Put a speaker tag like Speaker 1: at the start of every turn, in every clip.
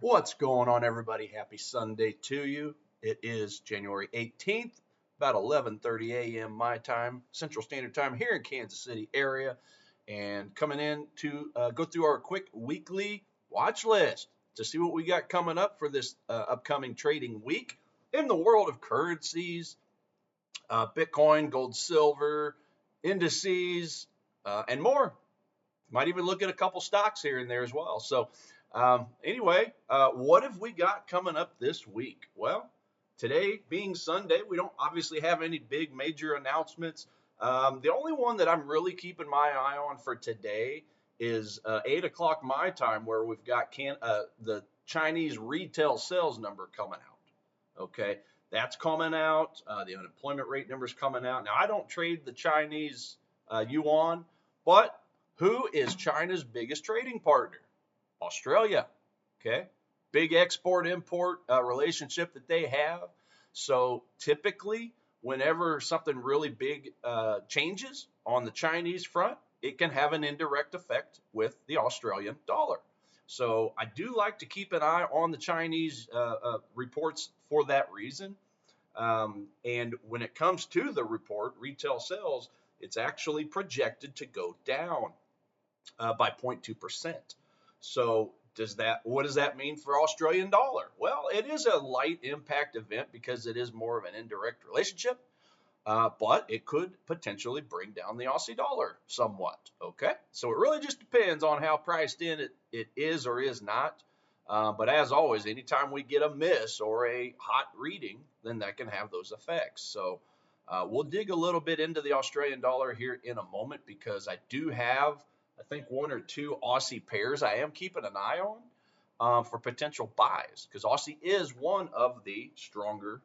Speaker 1: What's going on, everybody? Happy Sunday to you. It is January 18th, about 11:30 a.m. my time, Central Standard Time here in Kansas City area, and coming in to go through our quick weekly watch list to see what we got coming up for this upcoming trading week in the world of currencies, Bitcoin, gold, silver, indices, and more. Might even look at a couple stocks here and there as well. So anyway, what have we got coming up this week? Well, today being Sunday, we don't obviously have any big major announcements. The only one that I'm really keeping my eye on for today is 8 o'clock my time, where we've got the Chinese retail sales number coming out. Okay, that's coming out. The unemployment rate number is coming out. Now, I don't trade the Chinese yuan, but who is China's biggest trading partner? Australia. Okay. Big export import relationship that they have. So typically, whenever something really big changes on the Chinese front, it can have an indirect effect with the Australian dollar. So I do like to keep an eye on the Chinese reports for that reason. And when it comes to the report, retail sales, it's actually projected to go down by 0.2%. So what does that mean for Australian dollar? Well, it is a light impact event because it is more of an indirect relationship, but it could potentially bring down the Aussie dollar somewhat. Okay, so it really just depends on how priced in it is or is not. But as always, anytime we get a miss or a hot reading, then that can have those effects. So we'll dig a little bit into the Australian dollar here in a moment because I do have, I think, one or two Aussie pairs I am keeping an eye on for potential buys because Aussie is one of the stronger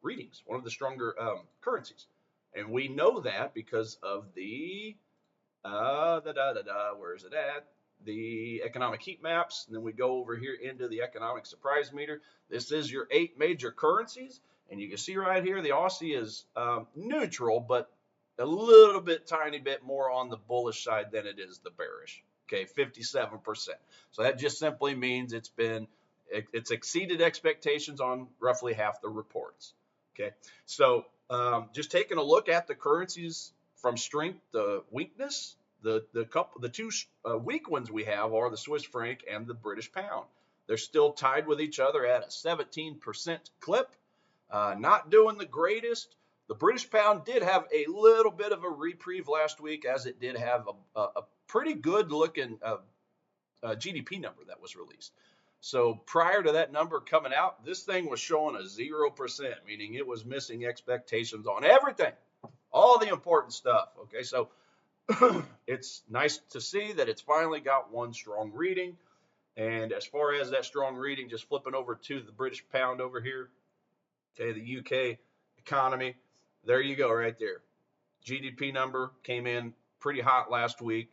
Speaker 1: readings, one of the stronger currencies, and we know that because of the where is it at? The economic heat maps, and then we go over here into the economic surprise meter. This is your 8 major currencies, and you can see right here the Aussie is neutral, but a little bit, tiny bit more on the bullish side than it is the bearish. Okay, 57%. So that just simply means it's exceeded expectations on roughly half the reports. Okay, so just taking a look at the currencies from strength to weakness, the two weak ones we have are the Swiss franc and the British pound. They're still tied with each other at a 17% clip. Not doing the greatest. The British pound did have a little bit of a reprieve last week, as it did have a pretty good looking GDP number that was released. So prior to that number coming out, this thing was showing a 0%, meaning it was missing expectations on everything, all the important stuff. Okay, so it's nice to see that it's finally got one strong reading. And as far as that strong reading, just flipping over to the British pound over here, okay, the UK economy, there you go right there. GDP number came in pretty hot last week.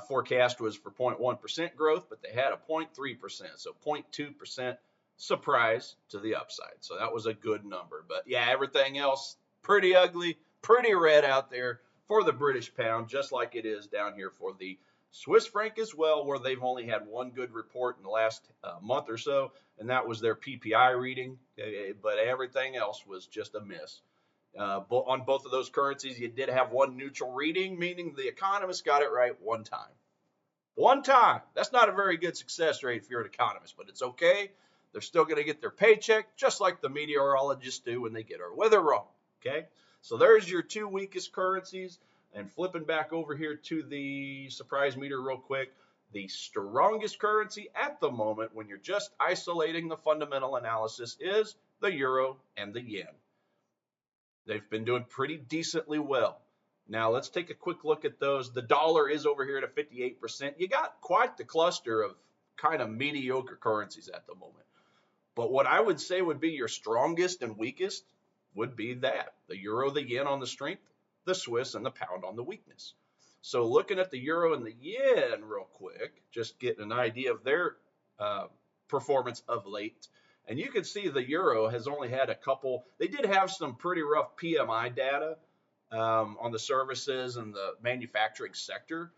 Speaker 1: Forecast was for 0.1% growth, but they had a 0.3%, so 0.2% surprise to the upside. So that was a good number. But yeah, everything else pretty ugly, pretty red out there for the British pound, just like it is down here for the Swiss franc as well, where they've only had one good report in the last month or so, and that was their PPI reading, but everything else was just a miss. On both of those currencies, you did have one neutral reading, meaning the economists got it right one time. One time. That's not a very good success rate if you're an economist, but it's okay. They're still going to get their paycheck, just like the meteorologists do when they get our weather wrong. Okay? So there's your two weakest currencies. And flipping back over here to the surprise meter real quick, the strongest currency at the moment when you're just isolating the fundamental analysis is the euro and the yen. They've been doing pretty decently well. Now let's take a quick look at those. The dollar is over here at a 58%. You got quite the cluster of kind of mediocre currencies at the moment. But what I would say would be your strongest and weakest would be that. The euro, the yen on the strength, the Swiss, and the pound on the weakness. So looking at the euro and the yen real quick, just getting an idea of their performance of late. And you can see the euro has only had a couple. They did have some pretty rough PMI data on the services and the manufacturing sector.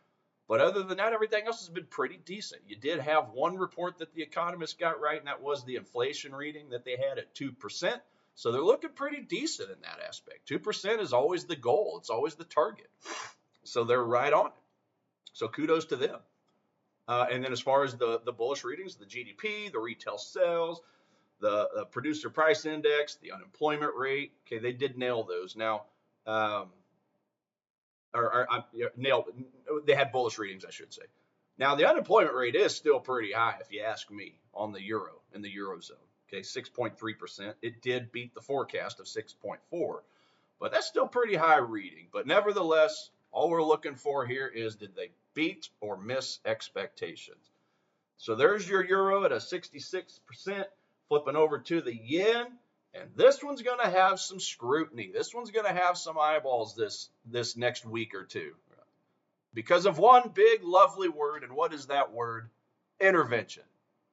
Speaker 1: But other than that, everything else has been pretty decent. You did have one report that the economists got right, and that was the inflation reading that they had at 2%. So they're looking pretty decent in that aspect. 2% is always the goal. It's always the target. So they're right on it. So kudos to them. And then as far as the bullish readings, the GDP, the retail sales, the producer price index, the unemployment rate, okay, they did nail those. Now, nailed. They had bullish readings, I should say. Now, the unemployment rate is still pretty high, if you ask me, on the euro, in the eurozone. Okay, 6.3%. It did beat the forecast of 6.4, but that's still pretty high reading. But nevertheless, all we're looking for here is, did they beat or miss expectations? So there's your euro at a 66%. Flipping over to the yen, and this one's going to have some scrutiny. This one's going to have some eyeballs this next week or two, because of one big lovely word. And what is that word? Intervention.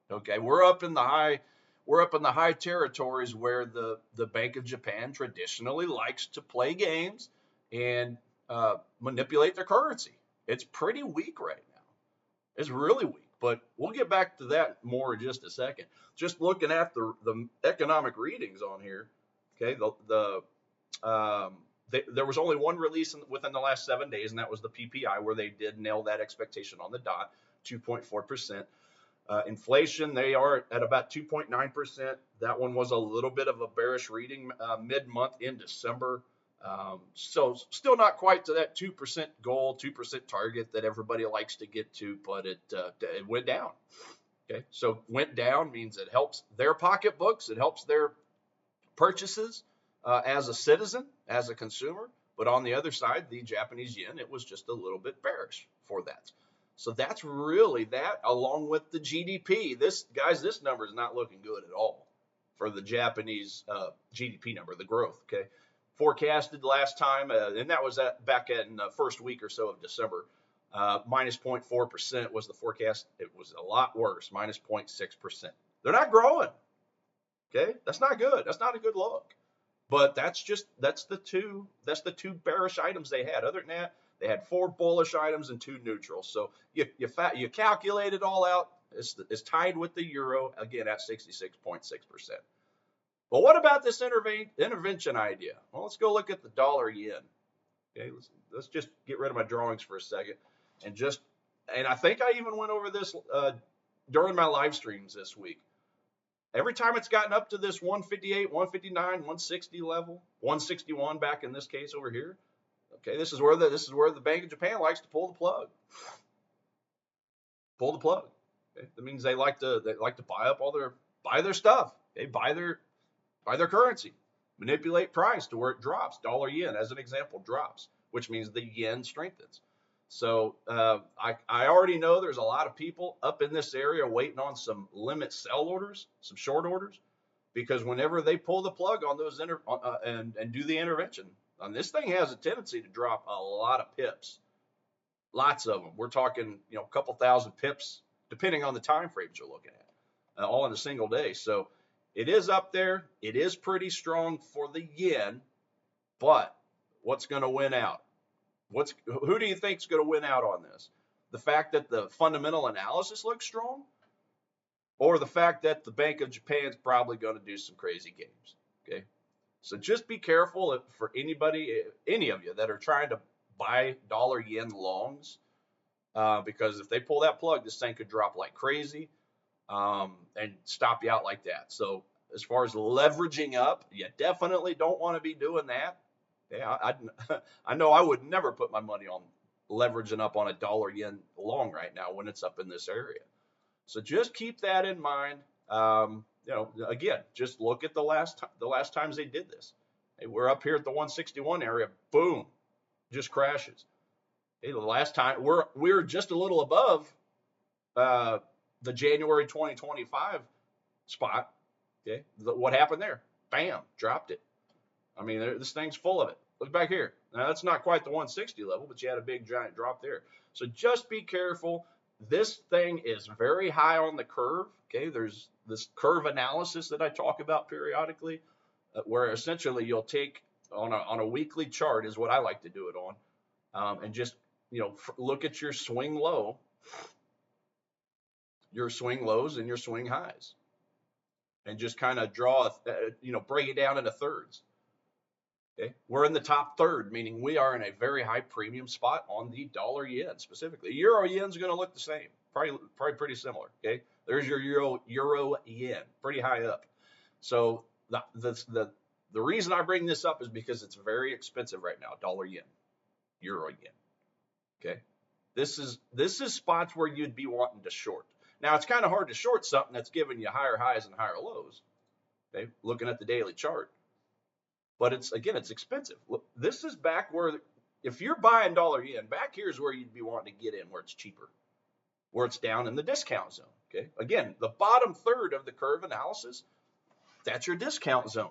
Speaker 1: Okay, we're up in the high territories where the Bank of Japan traditionally likes to play games and manipulate their currency. It's pretty weak right now. It's really weak. But we'll get back to that more in just a second. Just looking at the economic readings on here, okay, there was only one release within the last 7 days, and that was the PPI, where they did nail that expectation on the dot, 2.4%. Inflation, they are at about 2.9%. That one was a little bit of a bearish reading mid-month in December. So still not quite to that 2% goal, 2% target that everybody likes to get to, but it went down. Okay, so went down means it helps their pocketbooks, it helps their purchases as a citizen, as a consumer. But on the other side, the Japanese yen, it was just a little bit bearish for that. So that's really that, along with the GDP. This number is not looking good at all for the Japanese GDP number, the growth. Okay. Forecasted last time, and that was back in the first week or so of December, minus 0.4% was the forecast. It was a lot worse, minus 0.6%. They're not growing. Okay, that's not good. That's not a good look. But that's the two bearish items they had. Other than that, they had 4 bullish items and 2 neutral. So you calculate it all out. It's tied with the euro again at 66.6%. But what about this intervention idea? Well, let's go look at the dollar yen. Okay, let's just get rid of my drawings for a second, and I think I even went over this during my live streams this week. Every time it's gotten up to this 158, 159, 160 level, 161 back in this case over here. Okay, this is where the Bank of Japan likes to pull the plug. Pull the plug. Okay? That means they like to buy their stuff. They buy their currency, manipulate price to where it drops. Dollar yen, as an example, drops, which means the yen strengthens. So I already know there's a lot of people up in this area waiting on some limit sell orders, some short orders, because whenever they pull the plug on those and do the intervention, this thing has a tendency to drop a lot of pips, lots of them. We're talking, a couple thousand pips, depending on the time frames you're looking at, all in a single day. So it is up there. It is pretty strong for the yen, but what's going to win out? Who do you think is going to win out on this? The fact that the fundamental analysis looks strong, or the fact that the Bank of Japan is probably going to do some crazy games? Okay, so just be careful for any of you that are trying to buy dollar yen longs, because if they pull that plug, this thing could drop like crazy and stop you out like that. So as far as leveraging up, you definitely don't want to be doing that. Yeah, I know I would never put my money on leveraging up on a dollar yen long right now when it's up in this area. So just keep that in mind. Again, just look at the last times they did this. Hey, we're up here at the 161 area, boom, just crashes. Hey, the last time we're just a little above the January 2025 spot. Okay, what happened there? Bam, dropped it. I mean, this thing's full of it. Look back here. Now, that's not quite the 160 level, but you had a big, giant drop there. So just be careful. This thing is very high on the curve. Okay, there's this curve analysis that I talk about periodically, where essentially you'll take on a weekly chart is what I like to do it on, and just look at your swing low, your swing lows, and your swing highs, and just kind of draw, break it down into thirds. Okay, we're in the top third, meaning we are in a very high premium spot on the dollar yen specifically. Euro yen's going to look the same, probably pretty similar. Okay, there's your euro yen, pretty high up. So the reason I bring this up is because it's very expensive right now, dollar yen, euro yen. Okay, this is spots where you'd be wanting to short. Now it's kind of hard to short something that's giving you higher highs and higher lows. Okay, looking at the daily chart. But it's expensive. Look, this is back where, if you're buying dollar yen, back here's where you'd be wanting to get in, where it's cheaper, where it's down in the discount zone. Okay, again, the bottom third of the curve analysis, that's your discount zone.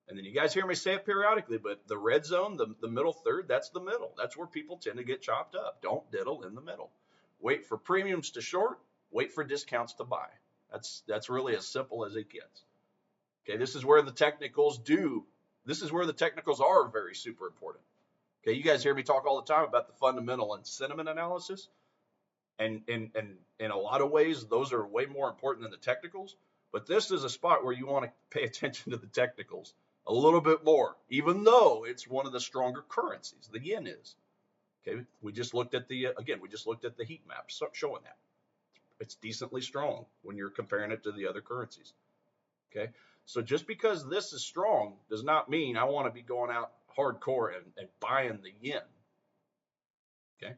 Speaker 1: And then you guys hear me say it periodically, but the red zone, the middle third, that's the middle. That's where people tend to get chopped up. Don't diddle in the middle. Wait for premiums to short, wait for discounts to buy. That's really as simple as it gets. Okay, this is where the technicals are very super important. Okay, you guys hear me talk all the time about the fundamental and sentiment analysis. And in a lot of ways, those are way more important than the technicals. But this is a spot where you want to pay attention to the technicals a little bit more, even though it's one of the stronger currencies. The yen is. Okay, we just looked at the heat map showing that. It's decently strong when you're comparing it to the other currencies. Okay, so just because this is strong does not mean I want to be going out hardcore and buying the yen. Okay,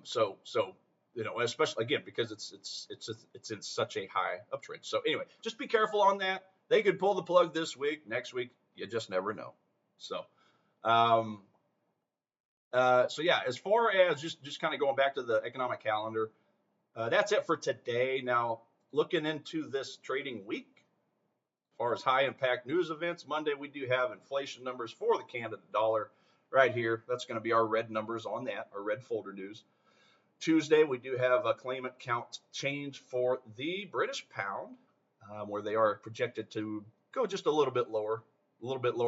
Speaker 1: so especially again because it's in such a high uptrend. So anyway, just be careful on that. They could pull the plug this week, next week, you just never know. So, so yeah, as far as just kind of going back to the economic calendar, that's it for today. Now, looking into this trading week, as far as high impact news events, Monday we do have inflation numbers for the Canada dollar right here. That's going to be our red numbers on that, our red folder news. Tuesday we do have a claimant count change for the British pound, where they are projected to go just a little bit lower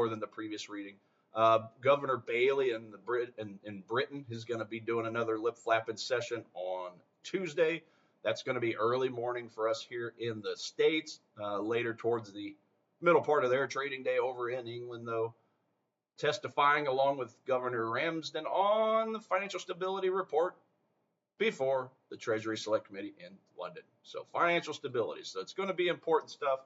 Speaker 1: than the previous reading. Governor Bailey in Britain is going to be doing another lip flapping session on Tuesday. That's going to be early morning for us here in the States, later towards the middle part of their trading day over in England, though. Testifying along with Governor Ramsden on the financial stability report before the Treasury Select Committee in London. So financial stability. So it's going to be important stuff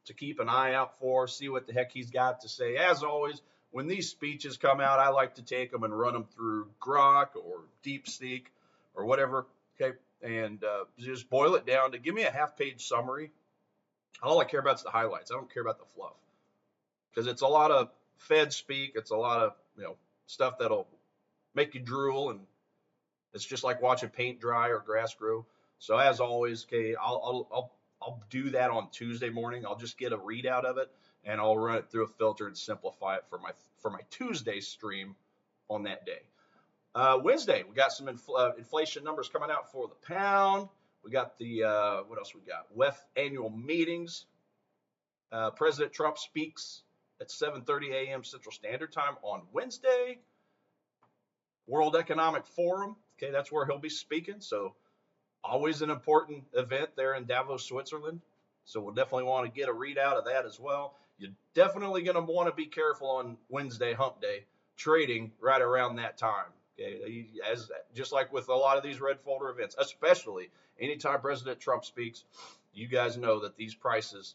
Speaker 1: to keep an eye out for, see what the heck he's got to say. As always, when these speeches come out, I like to take them and run them through Grok or DeepSeek or whatever, okay, and just boil it down to give me a half-page summary. All I care about is the highlights. I don't care about the fluff, because it's a lot of Fed speak. It's a lot of stuff that'll make you drool, and it's just like watching paint dry or grass grow. So as always, okay, I'll do that on Tuesday morning. I'll just get a readout of it, and I'll run it through a filter and simplify it for my Tuesday stream on that day. Wednesday, we got some inflation numbers coming out for the pound. We got the what else we got? WEF annual meetings. President Trump speaks at 7:30 a.m. Central Standard Time on Wednesday. World Economic Forum. Okay, that's where he'll be speaking. So always an important event there in Davos, Switzerland. So we'll definitely want to get a readout of that as well. You're definitely going to want to be careful on Wednesday, hump day, trading right around that time. Okay, just like with a lot of these red folder events, especially anytime President Trump speaks, you guys know that these prices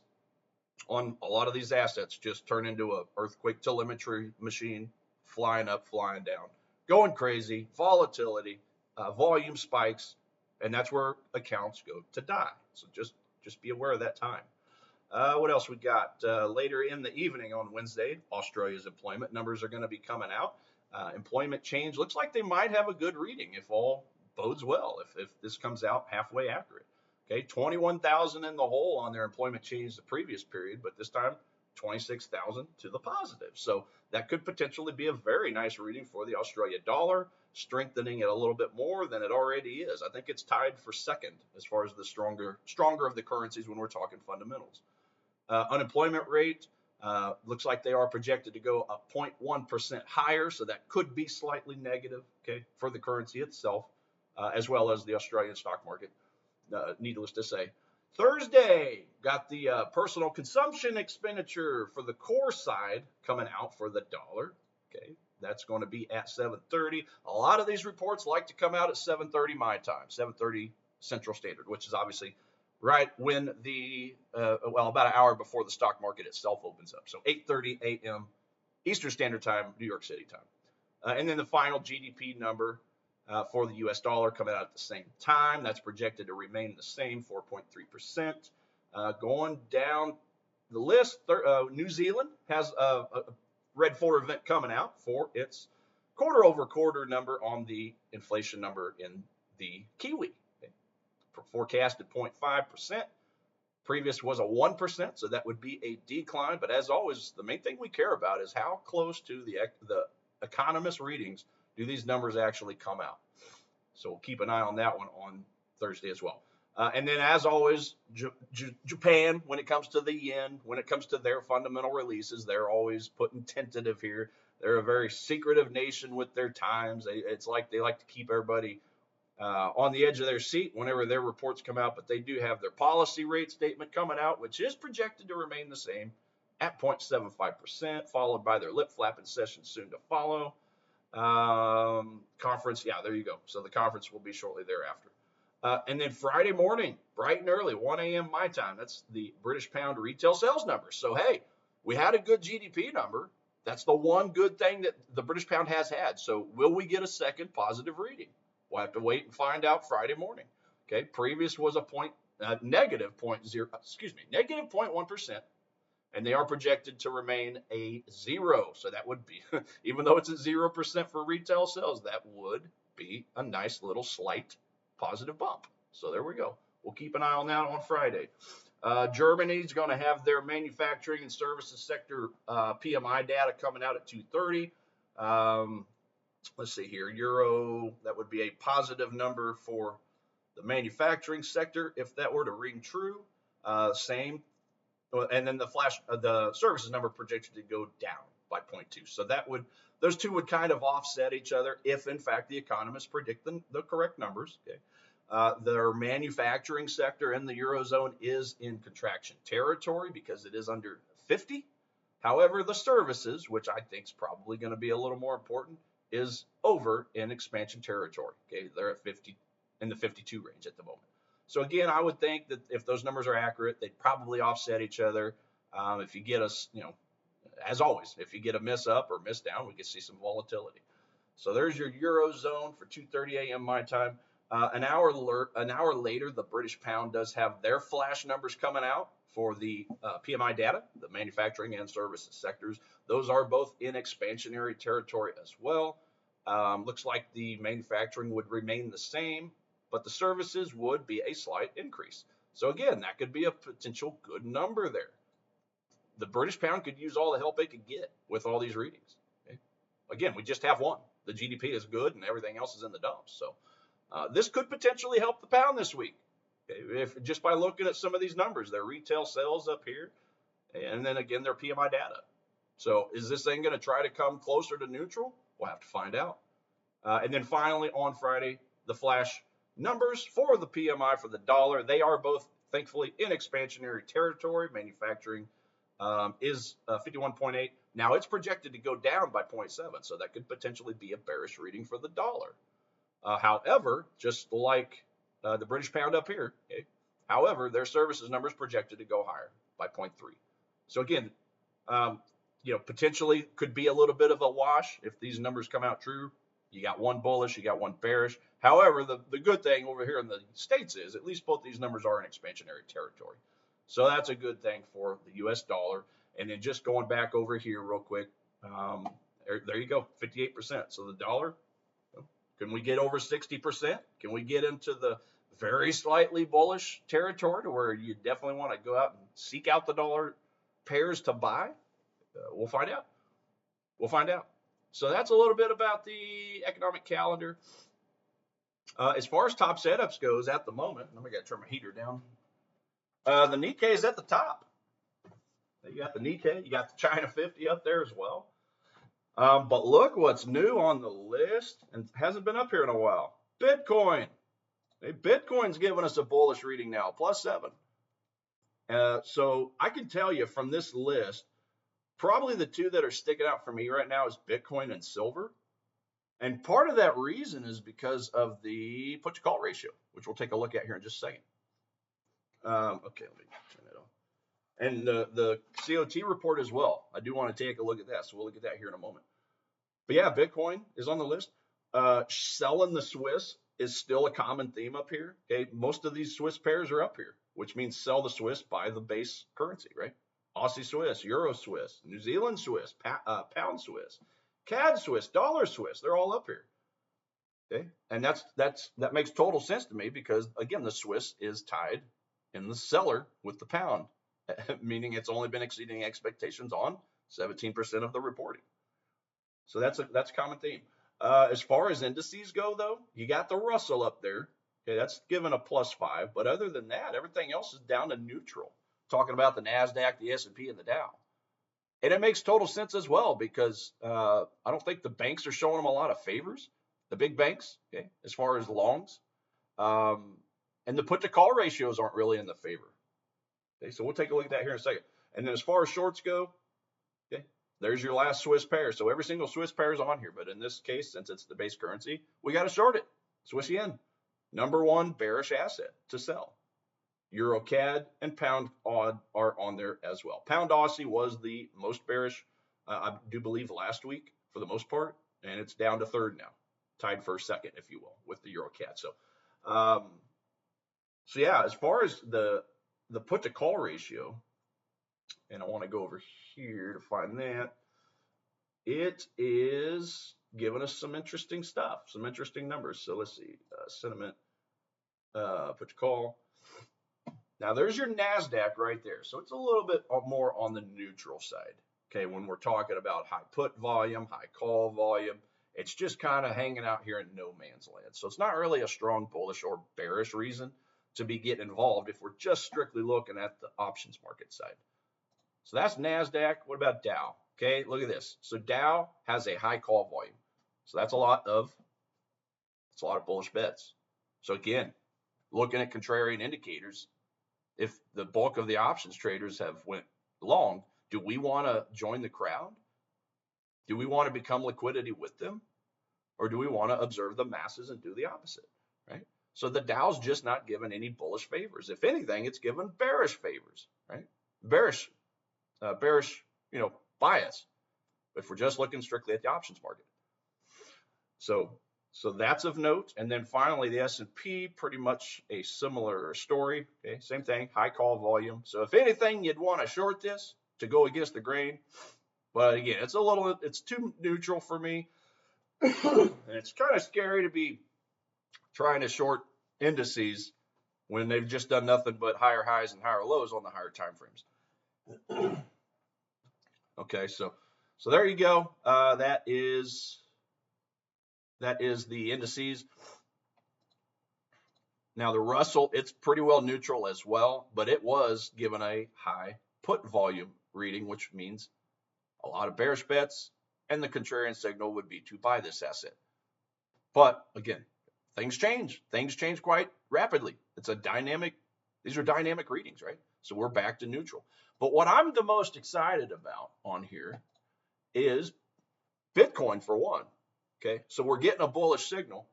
Speaker 1: on a lot of these assets just turn into an earthquake telemetry machine, flying up, flying down, going crazy, volatility, volume spikes, and that's where accounts go to die. So just be aware of that time. What else we got? Later in the evening on Wednesday, Australia's employment numbers are going to be coming out. Employment change looks like they might have a good reading if all bodes well, if this comes out halfway accurate. Okay, 21,000 in the hole on their employment change the previous period, but this time 26,000 to the positive. So that could potentially be a very nice reading for the Australia dollar, strengthening it a little bit more than it already is. I think it's tied for second as far as the stronger of the currencies when we're talking fundamentals. Unemployment rate Looks like they are projected to go a 0.1% higher, so that could be slightly negative, okay, for the currency itself, as well as the Australian stock market, needless to say. Thursday, got the personal consumption expenditure for the core side coming out for the dollar, okay. That's going to be at 7:30. A lot of these reports like to come out at 7:30 my time, 7:30 Central Standard, which is obviously right when the, well, about an hour before the stock market itself opens up. So 8:30 a.m. Eastern Standard Time, New York City time. And then the final GDP number for the US dollar coming out at the same time. That's projected to remain the same, 4.3%. Going down the list, New Zealand has a red folder event coming out for its quarter-over-quarter number on the inflation number in the Kiwi. Okay. Forecasted 0.5%. Previous was a 1%, so that would be a decline. But as always, the main thing we care about is how close to the economist readings do these numbers actually come out. So we'll keep an eye on that one on Thursday as well. And then, as always, Japan, when it comes to the yen, when it comes to their fundamental releases, they're always putting tentative here. They're a very secretive nation with their times. It's like they like to keep everybody on the edge of their seat whenever their reports come out. But they do have their policy rate statement coming out, which is projected to remain the same at 0.75%, followed by their lip flapping session soon to follow. Conference, yeah, there you go. So the conference will be shortly thereafter. And then Friday morning, bright and early, 1 a.m. my time, that's the British pound retail sales number. So, hey, we had a good GDP number. That's the one good thing that the British pound has had. So will we get a second positive reading? We'll have to wait and find out Friday morning. Okay, previous was a negative 0.1%, and they are projected to remain a 0. So that would be, even though it's a 0% for retail sales, that would be a nice little slight positive bump. So there we go. We'll keep an eye on that on Friday. Germany's going to have their manufacturing and services sector PMI data coming out at 2:30. Let's see here. Euro, that would be a positive number for the manufacturing sector if that were to ring true. Same. And then the services number projected to go down by 0.2. So that would, those two would kind of offset each other if, in fact, the economists predict the correct numbers. Okay. Their manufacturing sector in the Eurozone is in contraction territory because it is under 50. However, the services, which I think is probably going to be a little more important, is over in expansion territory. Okay, they're at 50, in the 52 range at the moment. So again, I would think that if those numbers are accurate, they'd probably offset each other. If you get us, as always, if you get a miss up or miss down, we could see some volatility. So there's your Eurozone for 2:30 a.m. my time. An hour later, the British pound does have their flash numbers coming out for the PMI data, the manufacturing and services sectors. Those are both in expansionary territory as well. Looks like the manufacturing would remain the same, but the services would be a slight increase. So again, that could be a potential good number there. The British pound could use all the help it could get with all these readings. Okay? Again, we just have one. The GDP is good and everything else is in the dumps. So this could potentially help the pound this week. Okay? If just by looking at some of these numbers, their retail sales up here, and then again, their PMI data. So is this thing going to try to come closer to neutral? We'll have to find out. And then finally on Friday, the flash numbers for the PMI for the dollar. They are both, thankfully, in expansionary territory. Manufacturing is 51.8. Now it's projected to go down by 0.7, so that could potentially be a bearish reading for the dollar. However, just like the British pound up here, okay, however, their services numbers projected to go higher by 0.3. So again, potentially could be a little bit of a wash if these numbers come out true. You got one bullish, you got one bearish. However, the good thing over here in the States is at least both these numbers are in expansionary territory. So that's a good thing for the US dollar. And then just going back over here real quick, there you go, 58%. So the dollar, can we get over 60%? Can we get into the very slightly bullish territory to where you definitely want to go out and seek out the dollar pairs to buy? We'll find out. We'll find out. So that's a little bit about the economic calendar. As far as top setups goes at the moment, let me turn my heater down. The Nikkei is at the top. You got the Nikkei, you got the China 50 up there as well. But look what's new on the list and hasn't been up here in a while. Bitcoin. Hey, Bitcoin's giving us a bullish reading now, +7. So I can tell you from this list, probably the two that are sticking out for me right now is Bitcoin and silver. And part of that reason is because of the put to call ratio, which we'll take a look at here in just a second. Okay, let me turn that off. And the COT report as well. I do want to take a look at that, so we'll look at that here in a moment. But yeah, Bitcoin is on the list. Selling the Swiss is still a common theme up here. Okay, most of these Swiss pairs are up here, which means sell the Swiss, buy the base currency, right? Aussie Swiss, Euro Swiss, New Zealand Swiss, Pound Swiss, CAD Swiss, Dollar Swiss, they're all up here. Okay, and that makes total sense to me because again, the Swiss is tied in the seller with the pound, meaning it's only been exceeding expectations on 17% of the reporting. So that's a common theme. As far as indices go, though, you got the Russell up there. Okay, that's given a +5, but other than that, everything else is down to neutral. Talking about the NASDAQ, the S&P, and the Dow. And it makes total sense as well because I don't think the banks are showing them a lot of favors, the big banks, okay, as far as longs. And the put to call ratios aren't really in the favor. Okay, so we'll take a look at that here in a second. And then as far as shorts go, okay, there's your last Swiss pair. So every single Swiss pair is on here, but in this case, since it's the base currency, we got to short it. Swiss yen, #1 bearish asset to sell. Euro CAD and Pound AUD are on there as well. Pound Aussie was the most bearish, I do believe, last week for the most part, and it's down to third now, tied for second, if you will, with the Euro CAD. So yeah, as far as the put to call ratio, and I want to go over here to find that, it is giving us some interesting stuff, some interesting numbers. So let's see, sentiment, put to call. Now there's your NASDAQ right there. So it's a little bit more on the neutral side. Okay, when we're talking about high put volume, high call volume, it's just kind of hanging out here in no man's land. So it's not really a strong bullish or bearish reason to be getting involved if we're just strictly looking at the options market side. So that's NASDAQ. What about Dow? Okay, look at this. So Dow has a high call volume. So that's a lot of bullish bets. So again, looking at contrarian indicators, if the bulk of the options traders have went long, do we want to join the crowd? Do we want to become liquidity with them? Or do we want to observe the masses and do the opposite, right? So the Dow's just not given any bullish favors. If anything, it's given bearish favors, right? Bearish, bias, if we're just looking strictly at the options market. So that's of note. And then finally, the S&P, pretty much a similar story. Okay, same thing, high call volume. So if anything, you'd want to short this to go against the grain. But again, it's too neutral for me. And it's kind of scary to be trying to short indices when they've just done nothing but higher highs and higher lows on the higher time frames. Okay, so there you go. That is the indices. Now the Russell, it's pretty well neutral as well, but it was given a high put volume reading, which means a lot of bearish bets, and the contrarian signal would be to buy this asset. But again, things change. Things change quite rapidly. These are dynamic readings, right? So we're back to neutral. But what I'm the most excited about on here is Bitcoin for one. Okay, so we're getting a bullish signal,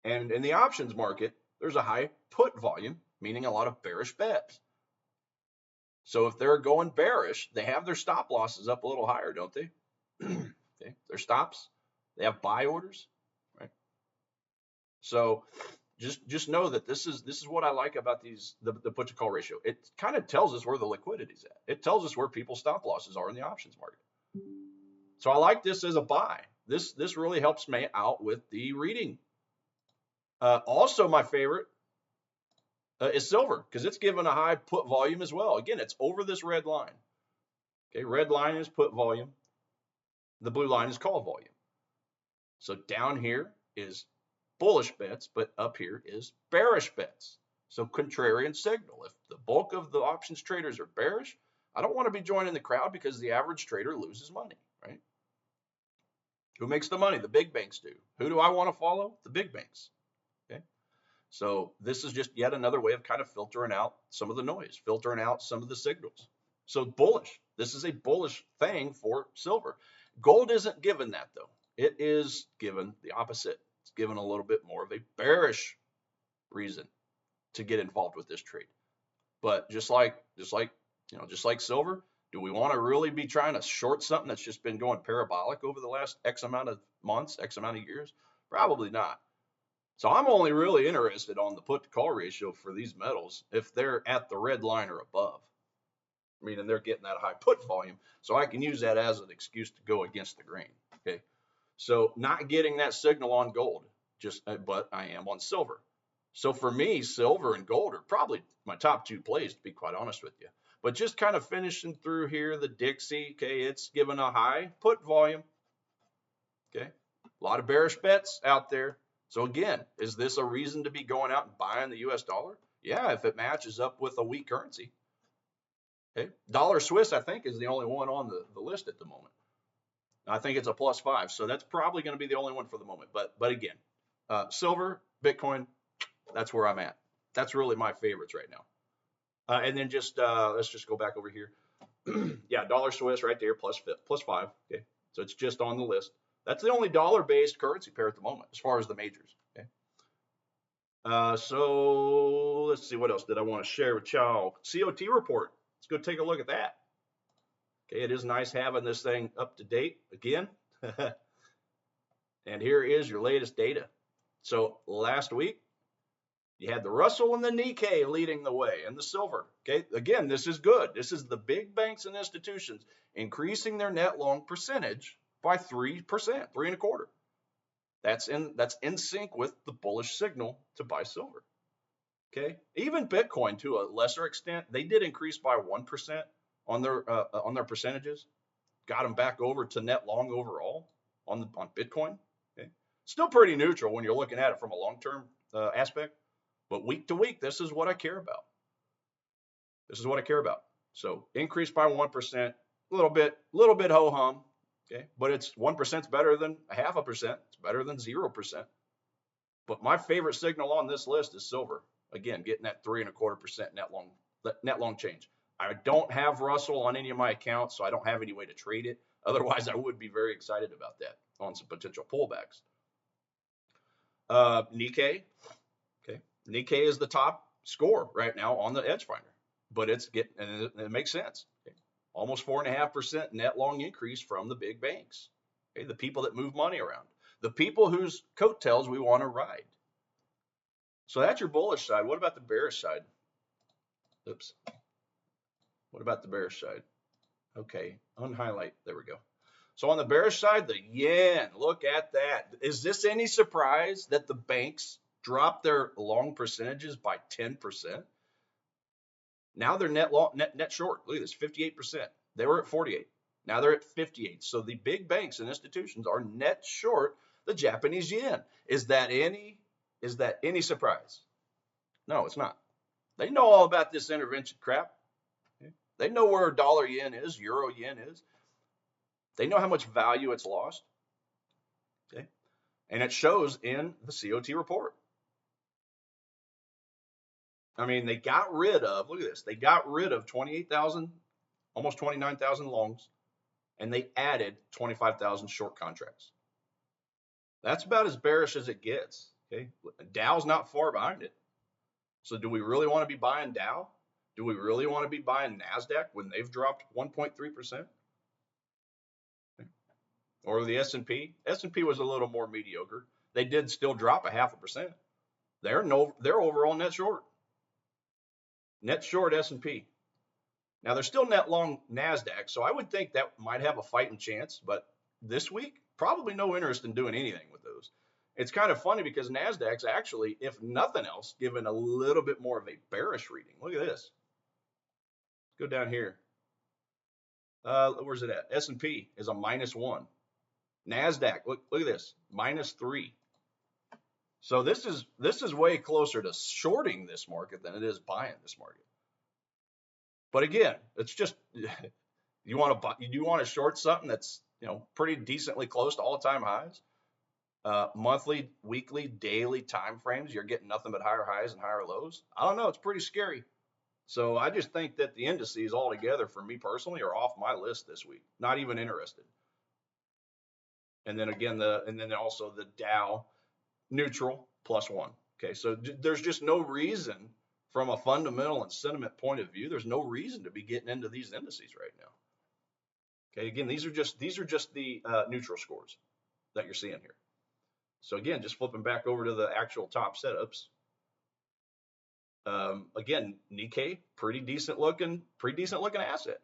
Speaker 1: and in the options market, there's a high put volume, meaning a lot of bearish bets. So if they're going bearish, they have their stop losses up a little higher, don't they? Okay, their stops, they have buy orders, right? So just know that this is what I like about the put to call ratio. It kind of tells us where the liquidity is at. It tells us where people's stop losses are in the options market. So I like this as a buy. This really helps me out with the reading. Also, my favorite is silver because it's given a high put volume as well. Again, it's over this red line. Okay, red line is put volume. The blue line is call volume. So down here is bullish bets, but up here is bearish bets. So contrarian signal. If the bulk of the options traders are bearish, I don't want to be joining the crowd because the average trader loses money, right? Who makes the money? The big banks do. Who do I want to follow? The big banks. Okay. So this is just yet another way of kind of filtering out some of the noise, filtering out some of the signals. So bullish. This is a bullish thing for silver. Gold isn't given that though. It is given the opposite. It's given a little bit more of a bearish reason to get involved with this trade. But just like silver, do we want to really be trying to short something that's just been going parabolic over the last X amount of months, X amount of years? Probably not. So I'm only really interested on the put to call ratio for these metals if they're at the red line or above, meaning they're getting that high put volume. So I can use that as an excuse to go against the grain. Okay. So not getting that signal on gold, but I am on silver. So for me, silver and gold are probably my top two plays, to be quite honest with you. But just kind of finishing through here, the Dixie, okay, it's given a high put volume. Okay, a lot of bearish bets out there. So again, is this a reason to be going out and buying the US dollar? Yeah, if it matches up with a weak currency. Okay, dollar Swiss, I think, is the only one on the list at the moment. I think it's a +5, so that's probably going to be the only one for the moment. But again, silver, Bitcoin, that's where I'm at. That's really my favorites right now. And then just let's just go back over here. Yeah, dollar Swiss right there, +5. Okay, so it's just on the list. That's the only dollar-based currency pair at the moment, as far as the majors. Okay. So let's see, what else did I want to share with y'all? COT report. Let's go take a look at that. Okay, it is nice having this thing up to date again. And here is your latest data. So last week, you had the Russell and the Nikkei leading the way, and the silver. Okay, again, this is good. This is the big banks and institutions increasing their net long percentage by 3%, 3.25%. That's in sync with the bullish signal to buy silver. Okay, even Bitcoin to a lesser extent, they did increase by 1% on their percentages. Got them back over to net long overall on Bitcoin. Okay, still pretty neutral when you're looking at it from a long-term aspect. But week to week, this is what I care about. This is what I care about. So increase by 1%, a little bit ho hum, okay. But it's 1% is better than 0.5%. It's better than 0%. But my favorite signal on this list is silver. Again, getting that 3.25% net long change. I don't have Russell on any of my accounts, so I don't have any way to trade it. Otherwise, I would be very excited about that on some potential pullbacks. Nikkei. Nikkei is the top score right now on the EdgeFinder, but and it makes sense. Okay. Almost 4.5% net long increase from the big banks. Okay. The people that move money around, the people whose coattails we want to ride. So that's your bullish side. What about the bearish side? Oops. What about the bearish side? Okay, unhighlight. There we go. So on the bearish side, the yen. Look at that. Is this any surprise that the banks dropped their long percentages by 10%? Now they're net short. Look at this, 58%. They were at 48. Now they're at 58. So the big banks and institutions are net short the Japanese yen. Is that any surprise? No, it's not. They know all about this intervention crap. They know where dollar yen is, euro yen is. They know how much value it's lost. Okay, and it shows in the COT report. I mean, they got rid of, look at this, they got rid of 28,000, almost 29,000 longs, and they added 25,000 short contracts. That's about as bearish as it gets. Okay, Dow's not far behind it. So do we really want to be buying Dow? Do we really want to be buying NASDAQ when they've dropped 1.3%? Okay. Or the S&P? S&P was a little more mediocre. They did still drop 0.5%. They're overall net short. Net short S&P. Now they're still net long NASDAQ, so I would think that might have a fighting chance, but this week, probably no interest in doing anything with those. It's kind of funny because NASDAQ's actually, if nothing else, given a little bit more of a bearish reading. Look at this. Go down here. Where's it at? S&P is a -1. NASDAQ, look at this, -3. So this is way closer to shorting this market than it is buying this market. But again, it's just you want to short something that's pretty decently close to all-time highs. Monthly, weekly, daily time frames, you're getting nothing but higher highs and higher lows. I don't know, it's pretty scary. So I just think that the indices altogether, for me personally, are off my list this week. Not even interested. And then again, also the Dow neutral +1. Okay, so there's just no reason from a fundamental and sentiment point of view. There's no reason to be getting into these indices right now. Okay, again, these are just the neutral scores that you're seeing here. So again, just flipping back over to the actual top setups. Again, Nikkei, pretty decent looking asset.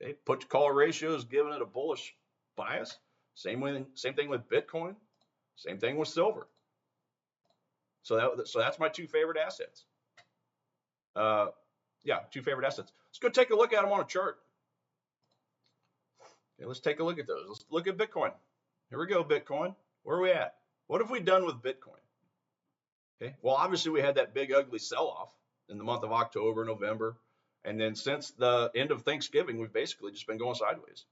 Speaker 1: Okay, put to call ratio is giving it a bullish bias. Same thing with Bitcoin. Same thing with silver. So that's my two favorite assets. Yeah, two favorite assets. Let's go take a look at them on a chart. Okay, let's take a look at those. Let's look at Bitcoin. Here we go, Bitcoin. Where are we at? What have we done with Bitcoin? Okay, well, obviously we had that big ugly sell-off in the month of October, November, and then since the end of Thanksgiving, we've basically just been going sideways.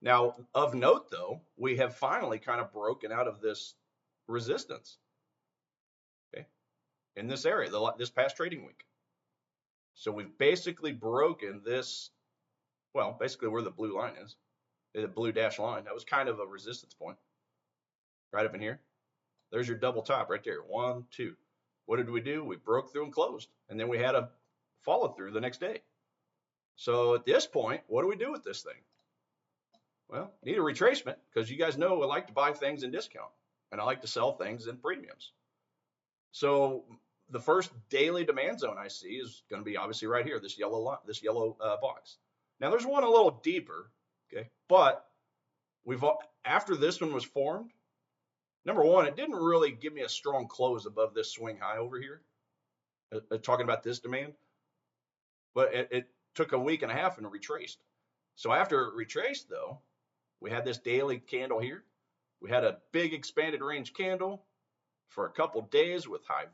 Speaker 1: Now, of note though, we have finally kind of broken out of this resistance, okay, in this area, this past trading week. So we've basically broken this, well, basically where the blue line is, the blue dash line. That was kind of a resistance point right up in here. There's your double top right there. 1, 2. What did we do? We broke through and closed. And then we had a follow through the next day. So at this point, what do we do with this thing? Well, need a retracement, because you guys know I like to buy things in discount and I like to sell things in premiums. So the first daily demand zone I see is going to be obviously right here, this yellow box. Now there's one a little deeper, okay, but after this one was formed, number one, it didn't really give me a strong close above this swing high over here, talking about this demand, but it took a week and a half and retraced. So after it retraced though, we had this daily candle here. We had a big expanded range candle for a couple days with high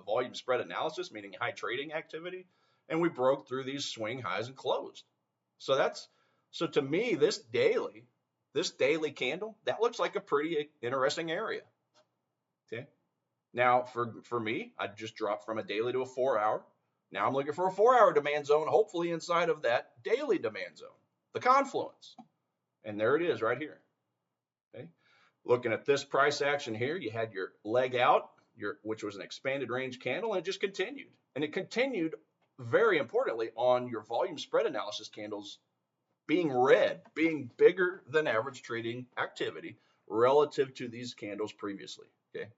Speaker 1: volume spread analysis, meaning high trading activity, and we broke through these swing highs and closed. So to me, this daily candle, that looks like a pretty interesting area. Okay. Now for me, I just dropped from a daily to a 4-hour. Now I'm looking for a 4-hour demand zone, hopefully inside of that daily demand zone, the confluence. And there it is right here. Okay. Looking at this price action here, you had your leg out, which was an expanded range candle, and it just continued. And it continued, very importantly, on your volume spread analysis candles being red, being bigger than average trading activity relative to these candles previously. Okay.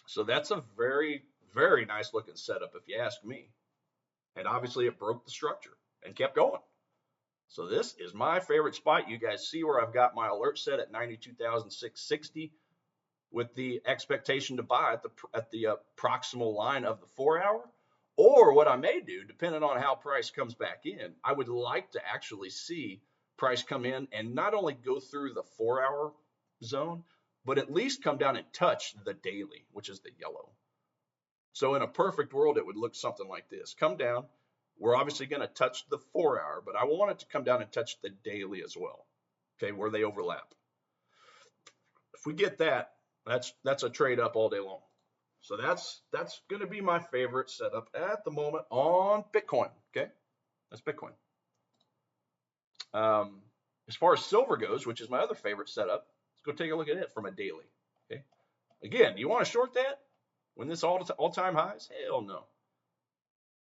Speaker 1: So that's a very, very nice looking setup, if you ask me. And obviously it broke the structure and kept going. So this is my favorite spot. You guys see where I've got my alert set at 92,660 with the expectation to buy at the proximal line of the 4-hour. Or what I may do, depending on how price comes back in, I would like to actually see price come in and not only go through the 4-hour zone, but at least come down and touch the daily, which is the yellow. So in a perfect world, it would look something like this. Come down. We're obviously going to touch the 4-hour, but I want it to come down and touch the daily as well, okay, where they overlap. If we get that, that's a trade up all day long. So that's going to be my favorite setup at the moment on Bitcoin, okay? That's Bitcoin. As far as silver goes, which is my other favorite setup, let's go take a look at it from a daily, okay? Again, you want to short that when this all-time highs? Hell no.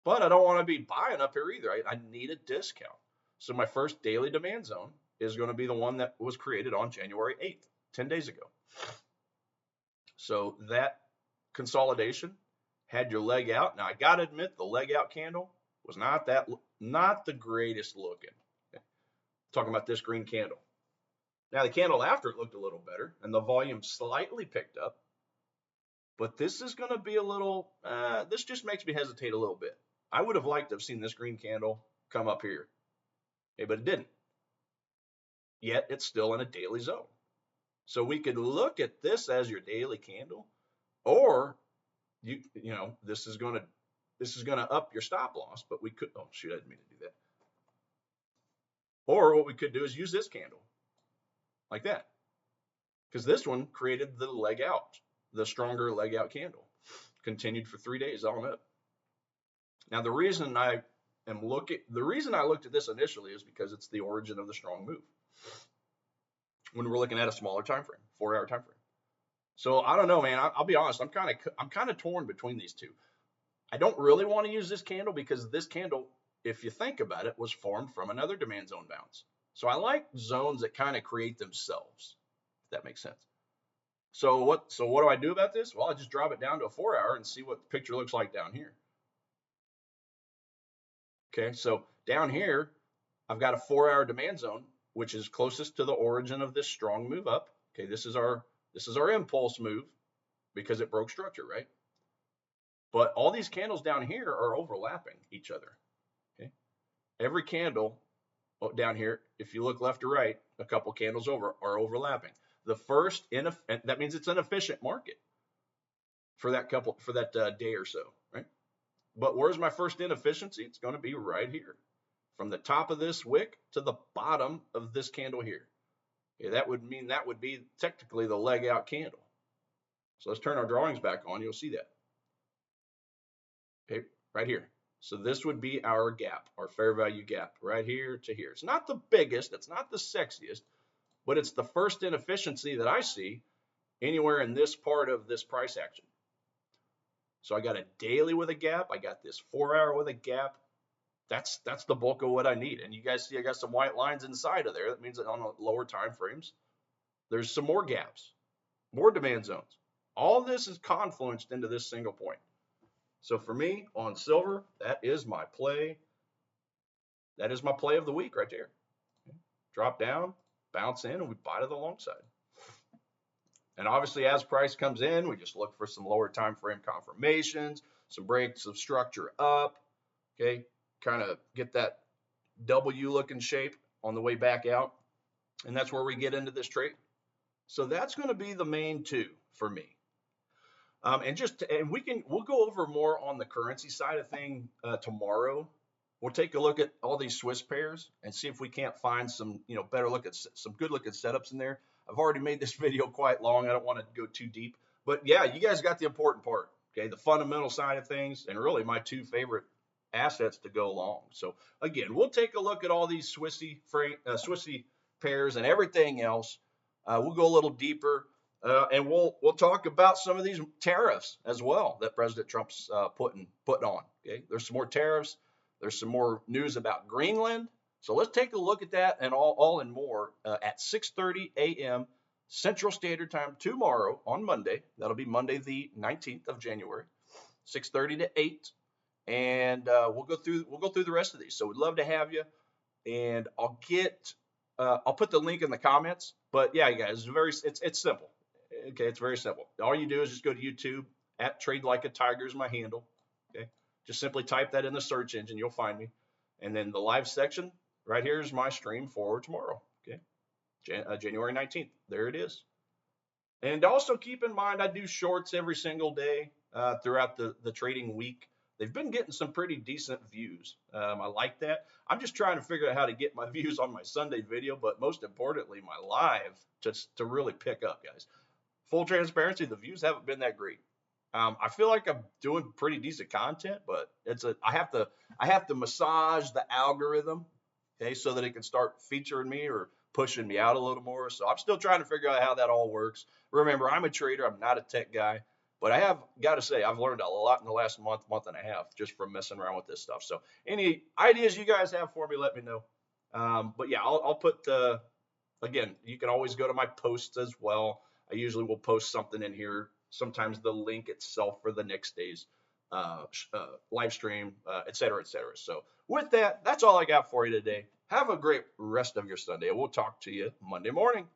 Speaker 1: But I don't want to be buying up here either. I need a discount. So my first daily demand zone is going to be the one that was created on January 8th, 10 days ago. So that consolidation had your leg out. Now I got to admit, the leg out candle was not the greatest looking. Okay. Talking about this green candle. Now the candle after it looked a little better and the volume slightly picked up. But this is going to be a little, this just makes me hesitate a little bit. I would have liked to have seen this green candle come up here, okay, but it didn't. Yet it's still in a daily zone. So we could look at this as your daily candle, or you know, this is going to this is going to up your stop loss, but we could, oh shoot, I didn't mean to do that. Or what we could do is use this candle like that, because this one created the leg out, the stronger leg out candle, continued for 3 days on up. Now the reason I looked at this initially is because it's the origin of the strong move. When we're looking at a smaller time frame, 4-hour time frame. So I don't know, man. I'll be honest. I'm kind of torn between these two. I don't really want to use this candle because this candle, if you think about it, was formed from another demand zone bounce. So I like zones that kind of create themselves, if that makes sense. So what do I do about this? Well, I just drop it down to a 4-hour and see what the picture looks like down here. Okay, so down here, I've got a 4-hour demand zone, which is closest to the origin of this strong move up. Okay, this is our impulse move because it broke structure, right? But all these candles down here are overlapping each other. Okay, every candle down here, if you look left to right, a couple candles over are overlapping. The first that means it's an efficient market for that day or so, right? But where's my first inefficiency? It's going to be right here, from the top of this wick to the bottom of this candle here. Okay, that would be technically the leg out candle. So let's turn our drawings back on. You'll see that. Okay, right here. So this would be our gap, our fair value gap, right here to here. It's not the biggest, it's not the sexiest, but it's the first inefficiency that I see anywhere in this part of this price action. So I got a daily with a gap. I got this 4-hour with a gap. That's the bulk of what I need. And you guys see I got some white lines inside of there. That means that on the lower time frames, there's some more gaps, more demand zones. All this is confluenced into this single point. So for me on silver, that is my play. That is my play of the week right there. Drop down, bounce in, and we buy to the long side. And obviously, as price comes in, we just look for some lower time frame confirmations, some breaks of structure up. Okay, kind of get that W looking shape on the way back out, and that's where we get into this trade. So that's going to be the main two for me. And we'll go over more on the currency side of thing tomorrow. We'll take a look at all these Swiss pairs and see if we can't find some, better look at some good looking setups in there. I've already made this video quite long. I don't want to go too deep, but yeah, you guys got the important part. Okay, the fundamental side of things, and really my two favorite assets to go along. So again, we'll take a look at all these Swissy pairs and everything else. We'll go a little deeper. And we'll talk about some of these tariffs as well that President Trump's putting on. Okay, there's some more tariffs. There's some more news about Greenland. So let's take a look at that and all and more at 6:30 a.m. Central Standard Time tomorrow on Monday. That'll be Monday the 19th of January, 6:30 to 8, and we'll go through the rest of these. So we'd love to have you, and I'll put the link in the comments. But yeah, you guys, it's simple. Okay, it's very simple. All you do is just go to YouTube at TradeLikeATiger is my handle. Okay, just simply type that in the search engine, you'll find me. And then the live section right here is my stream for tomorrow. Okay, January 19th. There it is. And also keep in mind, I do shorts every single day throughout the trading week. They've been getting some pretty decent views. I like that. I'm just trying to figure out how to get my views on my Sunday video, but most importantly, my live to really pick up, guys. Full transparency, the views haven't been that great. I feel like I'm doing pretty decent content, but I have to massage the algorithm, okay, so that it can start featuring me or pushing me out a little more. So I'm still trying to figure out how that all works. Remember, I'm a trader. I'm not a tech guy, but I have got to say I've learned a lot in the last month and a half just from messing around with this stuff. So any ideas you guys have for me, let me know. But yeah, I'll put again, you can always go to my posts as well. I usually will post something in here, sometimes the link itself for the next day's live stream, et cetera, et cetera. So with that, that's all I got for you today. Have a great rest of your Sunday. We'll talk to you Monday morning.